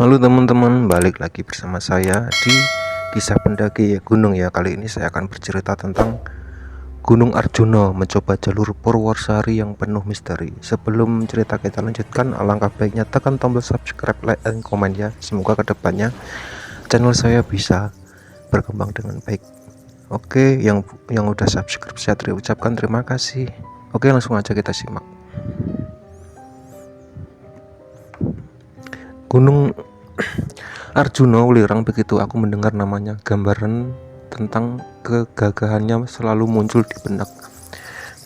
Halo teman-teman, balik lagi bersama saya di kisah pendaki gunung ya. Kali ini saya akan bercerita tentang Gunung Arjuna mencoba jalur Purwosari yang penuh misteri. Sebelum cerita kita lanjutkan, alangkah baiknya tekan tombol subscribe, like, dan komen ya. Semoga kedepannya channel saya bisa berkembang dengan baik. Oke, yang udah subscribe saya ucapkan terima kasih. Oke, langsung aja kita simak. Gunung Arjuna Welirang, begitu aku mendengar namanya, gambaran tentang kegagahannya selalu muncul di benak.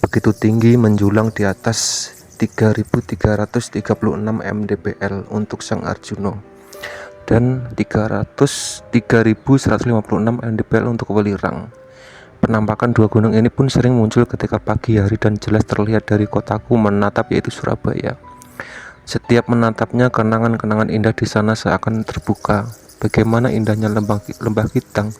Begitu tinggi, menjulang di atas 3336 mdpl untuk sang Arjuna dan 3156 mdpl untuk Welirang. Penampakan dua gunung ini pun sering muncul ketika pagi hari dan jelas terlihat dari kotaku menatap, yaitu Surabaya. Setiap menatapnya, kenangan-kenangan indah di sana seakan terbuka. Bagaimana indahnya lembah Kitang,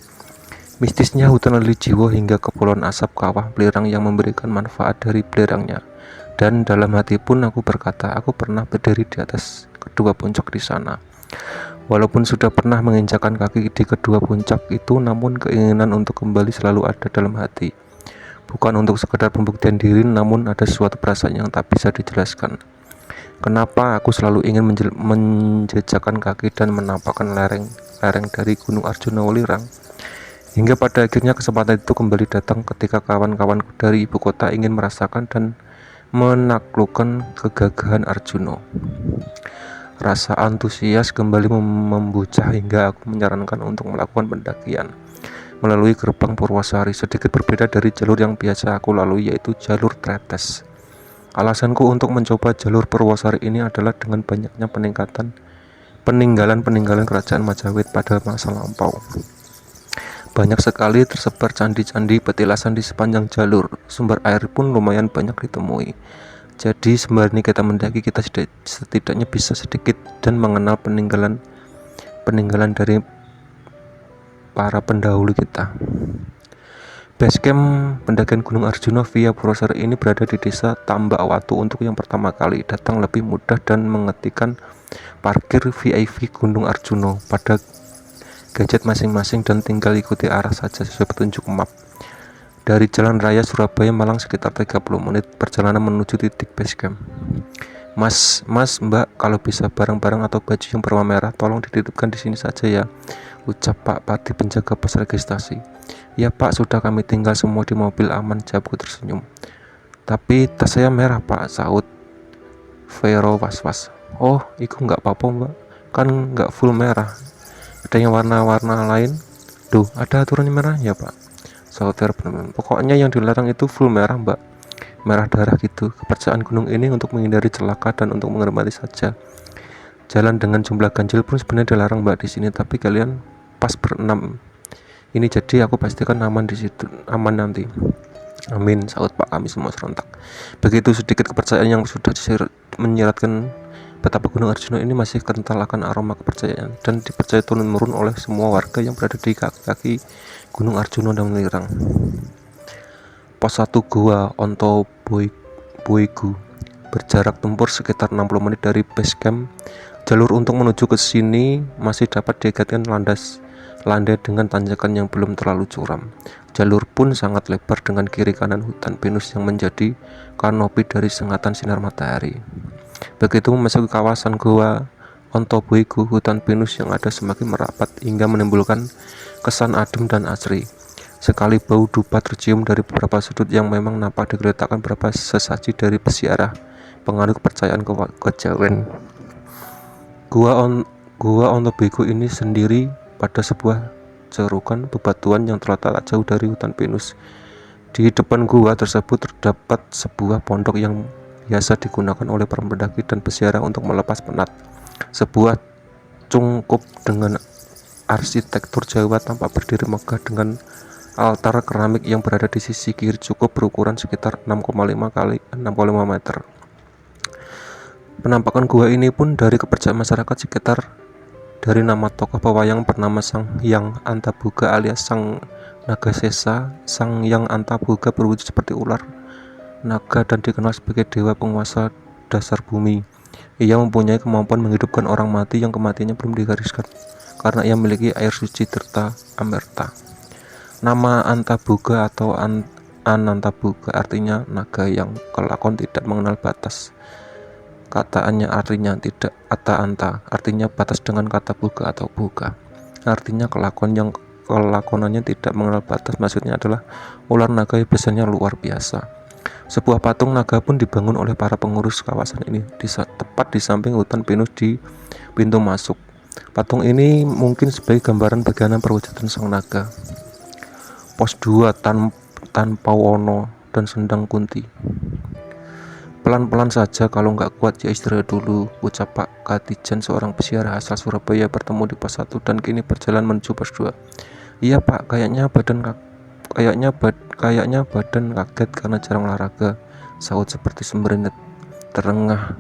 mistisnya hutan lili jiwo, hingga kepulauan asap kawah belerang yang memberikan manfaat dari belerangnya. Dan dalam hati pun aku berkata, aku pernah berdiri di atas kedua puncak di sana. Walaupun sudah pernah menginjakkan kaki di kedua puncak itu, namun keinginan untuk kembali selalu ada dalam hati. Bukan untuk sekedar pembuktian diri, namun ada suatu perasaan yang tak bisa dijelaskan. Kenapa aku selalu ingin menjejakkan kaki dan menampakkan lereng dari Gunung Arjuna Welirang? Hingga pada akhirnya kesempatan itu kembali datang ketika kawan-kawanku dari ibu kota ingin merasakan dan menaklukkan kegagahan Arjuna. Rasa antusias kembali membuncah hingga aku menyarankan untuk melakukan pendakian melalui gerbang Purwosari, sedikit berbeda dari jalur yang biasa aku lalui, yaitu jalur tretes. Alasanku untuk mencoba jalur Purwosari ini adalah dengan banyaknya peninggalan kerajaan Majapahit pada masa lampau. Banyak sekali tersebar candi-candi petilasan di sepanjang jalur. Sumber air pun lumayan banyak ditemui. Jadi sembari kita mendaki, kita setidaknya bisa sedikit dan mengenal peninggalan dari para pendahulu kita. Basecamp pendakian Gunung Arjuna via Purwosari ini berada di desa Tambak-Watu. Untuk yang pertama kali datang lebih mudah dan mengetikkan parkir VIP Gunung Arjuna pada gadget masing-masing dan tinggal ikuti arah saja sesuai petunjuk map. Dari Jalan Raya Surabaya Malang sekitar 30 menit perjalanan menuju titik basecamp. Mas, Mbak, kalau bisa barang-barang atau baju yang berwarna merah tolong dititipkan di sini saja ya, ucap Pak Pati penjaga pos registrasi. Ya Pak, sudah kami tinggal semua di mobil, aman, jawabku tersenyum. Tapi tas saya merah Pak, sahut Vero was-was. Oh, itu nggak apa-apa Mbak, kan nggak full merah, ada yang warna-warna lain. Duh, ada aturan merahnya Pak, sahut Vero. Pokoknya yang dilarang itu full merah Mbak, merah darah gitu. Kepercayaan gunung ini untuk menghindari celaka dan untuk menghormati saja. Jalan dengan jumlah ganjil pun sebenarnya dilarang Mbak di sini, tapi kalian pas berenam ini, jadi aku pastikan aman di situ, aman nanti. Amin, sahut Pak kami semua serentak. Begitu sedikit kepercayaan yang sudah menyeratkan betapa Gunung Arjuna ini masih kental akan aroma kepercayaan dan dipercaya turun-menurun oleh semua warga yang berada di kaki-kaki Gunung Arjuna dan Welirang. Pos 1 Gua Onto Boigu berjarak tempur sekitar 60 menit dari base camp. Jalur untuk menuju ke sini masih dapat diikatkan landai dengan tanjakan yang belum terlalu curam. Jalur pun sangat lebar dengan kiri kanan hutan pinus yang menjadi kanopi dari sengatan sinar matahari. Begitu memasuki kawasan Gua Onto Boigu, hutan pinus yang ada semakin merapat hingga menimbulkan kesan adem dan asri. Sekali bau dupa tercium dari beberapa sudut yang memang nampak digeletakkan beberapa sesaji dari peziarah pengaruh kepercayaan kejawen. Gua Onto Boigu ini sendiri pada sebuah cerukan bebatuan yang terletak tak jauh dari hutan pinus. Di depan gua tersebut terdapat sebuah pondok yang biasa digunakan oleh para pendaki dan peziarah untuk melepas penat. Sebuah cungkup dengan arsitektur Jawa tampak berdiri megah dengan altar keramik yang berada di sisi kiri cukup berukuran sekitar 6,5 kali 6,5 meter. Penampakan gua ini pun dari kepercayaan masyarakat sekitar dari nama tokoh pewayang bernama Sang Hyang Antaboga alias Sang Nagasesa. Sang Hyang Antaboga berwujud seperti ular naga dan dikenal sebagai dewa penguasa dasar bumi. Ia mempunyai kemampuan menghidupkan orang mati yang kematiannya belum digariskan, karena ia memiliki air suci Tirta Amerta. Nama Antaboga atau Anantaboga artinya naga yang kelakon tidak mengenal batas. Kataannya artinya tidak, anta artinya batas dengan kata boga atau boga. Artinya kelakon yang kelakonannya tidak mengenal batas, maksudnya adalah ular naga yang biasanya luar biasa. Sebuah patung naga pun dibangun oleh para pengurus kawasan ini tepat di samping hutan pinus di pintu masuk. Patung ini mungkin sebagai gambaran bagaimana perwujudan sang naga. Pos 2 tanpa wono dan sendang kunti. Pelan-pelan saja, kalau nggak kuat ya istirahat dulu, ucap Pak Katijan, seorang peziarah asal Surabaya, bertemu di pos 1 dan kini berjalan menuju pos 2. Iya Pak, kayaknya badan kaget karena jarang olahraga, sahut seperti semberenget, kelengah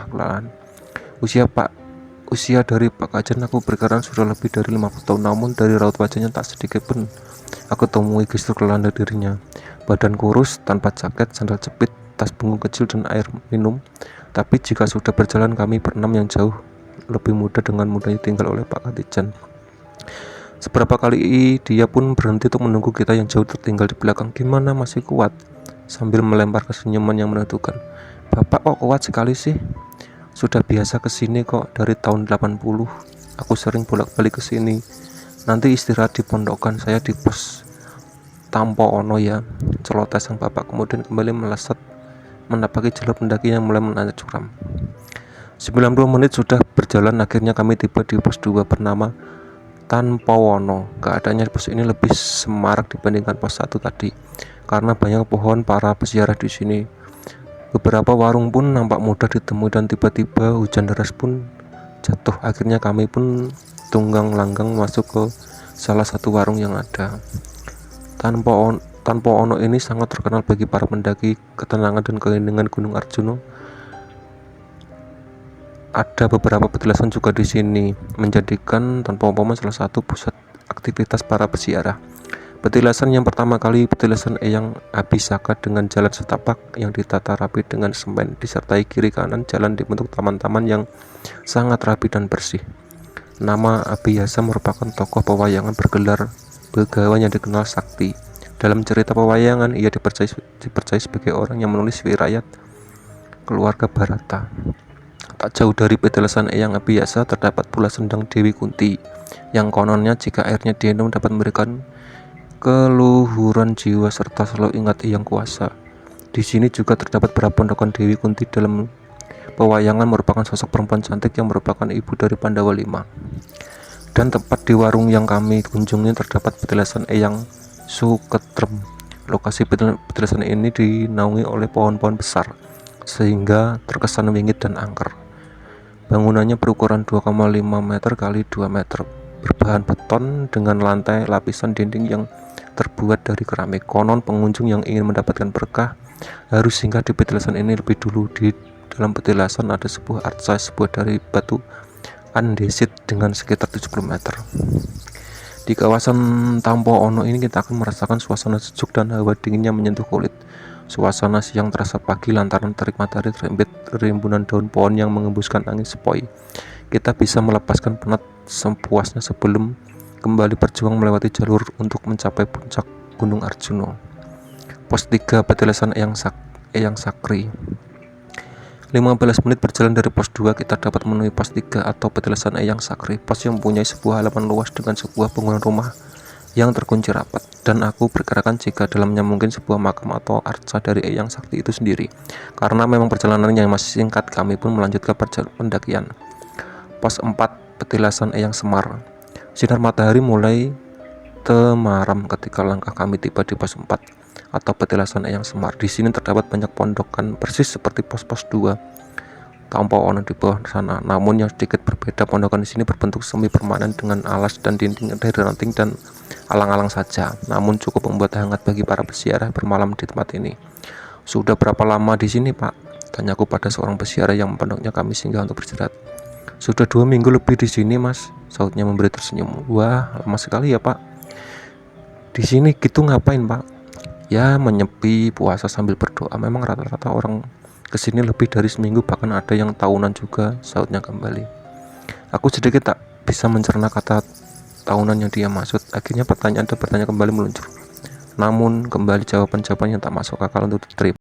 pelan. Usia dari Pak Kajan aku berkiraan sudah lebih dari 50 tahun, namun dari raut wajahnya tak sedikit pun aku temui gestur kelanda dirinya. Badan kurus, tanpa jaket, sandal jepit, tas punggung kecil dan air minum. Tapi jika sudah berjalan kami berenam yang jauh lebih mudah dengan mudahnya tinggal oleh Pak Katijan. Seberapa kali dia pun berhenti untuk menunggu kita yang jauh tertinggal di belakang. Gimana, masih kuat? Sambil melempar kesenyuman yang menentukan. Bapak kok kuat sekali sih? Sudah biasa kesini kok, dari tahun 80. Aku sering bolak-balik kesini. Nanti istirahat di pondokan saya di pos Tampo Ono ya, celoteh sang bapak, kemudian kembali melesat menapaki jalur pendaki yang mulai menanjak curam. 90 menit sudah berjalan, akhirnya kami tiba di pos 2 bernama Tanpowono. Keadaannya pos ini lebih semarak dibandingkan pos 1 tadi, karena banyak pohon para peziarah di sini. Beberapa warung pun nampak mudah ditemui dan tiba-tiba hujan deras pun jatuh. Akhirnya kami pun tunggang langgang masuk ke salah satu warung yang ada. Tanpa Ono ini sangat terkenal bagi para pendaki ketenangan dan keindahan Gunung Arjuna. Ada beberapa petilasan juga di sini, menjadikan Tanpa Ono salah satu pusat aktivitas para peziarah. Petilasan yang pertama kali petilasan Eyang Abisaka dengan jalan setapak yang ditata rapi dengan semen, disertai kiri kanan jalan dibentuk taman-taman yang sangat rapi dan bersih. Nama Abiyasa merupakan tokoh pewayangan bergelar begawan yang dikenal sakti. Dalam cerita pewayangan, ia dipercaya sebagai orang yang menulis wilayat keluarga Barata. Tak jauh dari petilasan Eyang Abiyasa terdapat pula sendang Dewi Kunti, yang kononnya jika airnya diminum dapat memberikan keluhuran jiwa serta selalu ingat Yang Kuasa. Di sini juga terdapat pondokan Dewi Kunti. Dalam pewayangan merupakan sosok perempuan cantik yang merupakan ibu dari Pandawa 5. Dan tepat di warung yang kami kunjungi terdapat petilasan Eyang Suketrem. Lokasi petilasan ini dinaungi oleh pohon-pohon besar sehingga terkesan wingit dan angker. Bangunannya berukuran 2,5 meter kali 2 meter, berbahan beton dengan lantai lapisan dinding yang terbuat dari keramik. Konon pengunjung yang ingin mendapatkan berkah harus singgah di petilasan ini lebih dulu. Di dalam petilasan ada sebuah arca dari batu andesit dengan sekitar 70 meter. Di kawasan Tampo Ono ini kita akan merasakan suasana sejuk dan hawa dinginnya menyentuh kulit. Suasana siang terasa pagi lantaran terik matahari terhimpit rimbunan daun pohon yang mengembuskan angin sepoi. Kita bisa melepaskan penat sepuasnya sebelum kembali berjuang melewati jalur untuk mencapai puncak Gunung Arjuna. Pos 3 petilasan Eyang Sakri. 15 menit berjalan dari pos 2 kita dapat menemui pos 3 atau petilasan Eyang Sakri. Pos yang mempunyai sebuah halaman luas dengan sebuah bangunan rumah yang terkunci rapat, dan aku perkirakan jika dalamnya mungkin sebuah makam atau arca dari Eyang Sakti itu sendiri. Karena memang perjalanannya yang masih singkat, kami pun melanjutkan pendakian. Pos 4 petilasan Eyang Semar. Sinar matahari mulai temaram ketika langkah kami tiba di pos 4 atau petilasan Eyang Semar. Di sini terdapat banyak pondokan persis seperti pos-pos 2 Tampo Ono di bawah sana. Namun yang sedikit berbeda, pondokan di sini berbentuk semi permanen dengan alas dan dinding dari ranting dan alang-alang saja. Namun cukup membuat hangat bagi para peziarah bermalam di tempat ini. Sudah berapa lama di sini, Pak? Tanyaku pada seorang peziarah yang pondoknya kami singgah untuk beristirahat. Sudah 2 minggu lebih di sini, Mas, sautnya memberi tersenyum. Wah, lama sekali ya, Pak. Di sini gitu ngapain, Pak? Ya, menyepi, puasa sambil berdoa. Memang rata-rata orang kesini lebih dari seminggu, bahkan ada yang tahunan juga, sautnya kembali. Aku sedikit tak bisa mencerna kata tahunan yang dia maksud. Akhirnya pertanyaan kembali meluncur. Namun kembali jawaban-jawaban yang tak masuk akal untuk diterima.